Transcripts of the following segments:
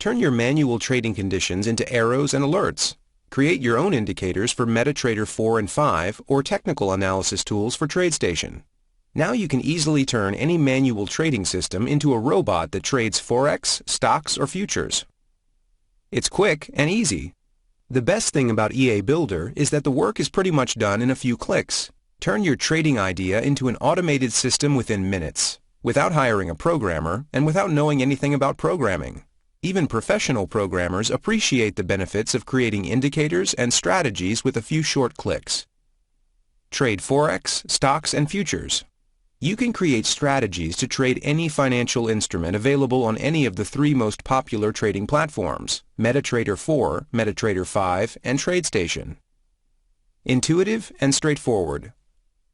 Turn your manual trading conditions into arrows and alerts. Create your own indicators for MetaTrader 4 and 5 or technical analysis tools for TradeStation. Now you can easily turn any manual trading system into a robot that trades forex, stocks, or futures. It's quick and easy. The best thing about EA Builder is that the work is pretty much done in a few clicks. Turn your trading idea into an automated system within minutes, without hiring a programmer and without knowing anything about programming. Even professional programmers appreciate the benefits of creating indicators and strategies with a few short clicks. Trade forex, stocks, and futures. You can create strategies to trade any financial instrument available on any of the 3 most popular trading platforms: MetaTrader 4, MetaTrader 5, and TradeStation. Intuitive and straightforward.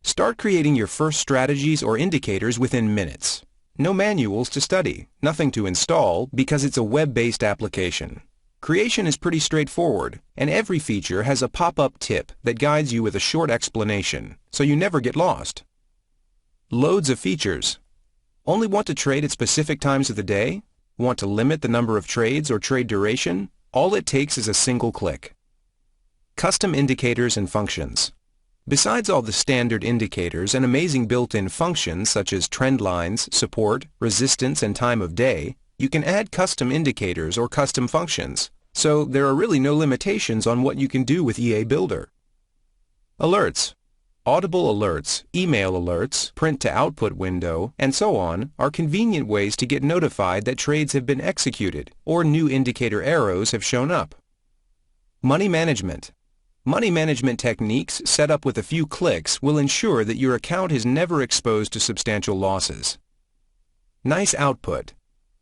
Start creating your first strategies or indicators within minutes. No manuals to study, nothing to install because it's a web-based application. Creation is pretty straightforward, and every feature has a pop-up tip that guides you with a short explanation, so you never get lost. Loads of features. Only want to trade at specific times of the day? Want to limit the number of trades or trade duration? All it takes is a single click. Custom indicators and functions. Besides all the standard indicators and amazing built-in functions such as trend lines, support, resistance, and time of day, you can add custom indicators or custom functions, so there are really no limitations on what you can do with EA Builder. Alerts. Audible alerts, email alerts, print-to-output window, and so on are convenient ways to get notified that trades have been executed or new indicator arrows have shown up. Money management. Money management techniques set up with a few clicks will ensure that your account is never exposed to substantial losses. Nice output.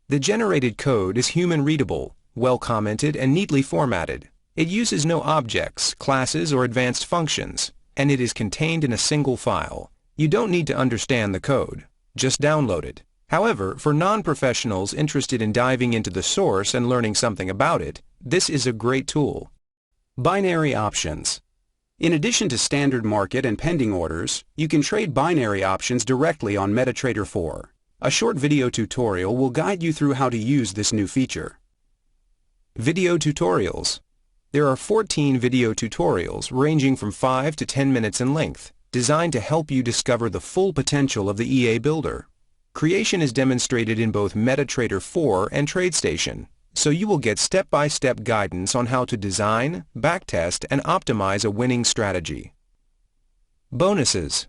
The generated code is human-readable, well-commented, and neatly formatted. It uses no objects, classes, or advanced functions, and it is contained in a single file. You don't need to understand the code. Just download it. However, for non-professionals interested in diving into the source and learning something about it, this is a great tool. Binary options. In addition to standard market and pending orders, you can trade binary options directly on MetaTrader 4. A short video tutorial will guide you through how to use this new feature. Video tutorials. There are 14 video tutorials ranging from 5 to 10 minutes in length, designed to help you discover the full potential of the EA Builder. Creation is demonstrated in both MetaTrader 4 and TradeStation, so you will get step-by-step guidance on how to design, backtest, and optimize a winning strategy. Bonuses.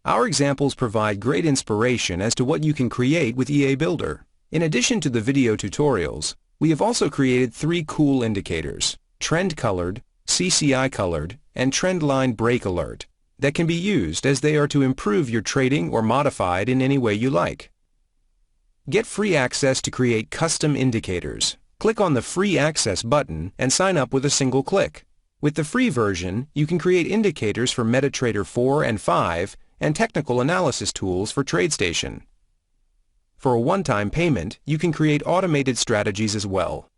Our examples provide great inspiration as to what you can create with EA Builder. In addition to the video tutorials, we have also created 3 cool indicators: trend-colored, CCI-colored, and trendline break alert, that can be used as they are to improve your trading or modified in any way you like. Get free access to create custom indicators. Click on the Free Access button and sign up with a single click. With the free version, you can create indicators for MetaTrader 4 and 5 and technical analysis tools for TradeStation. For a one-time payment, you can create automated strategies as well.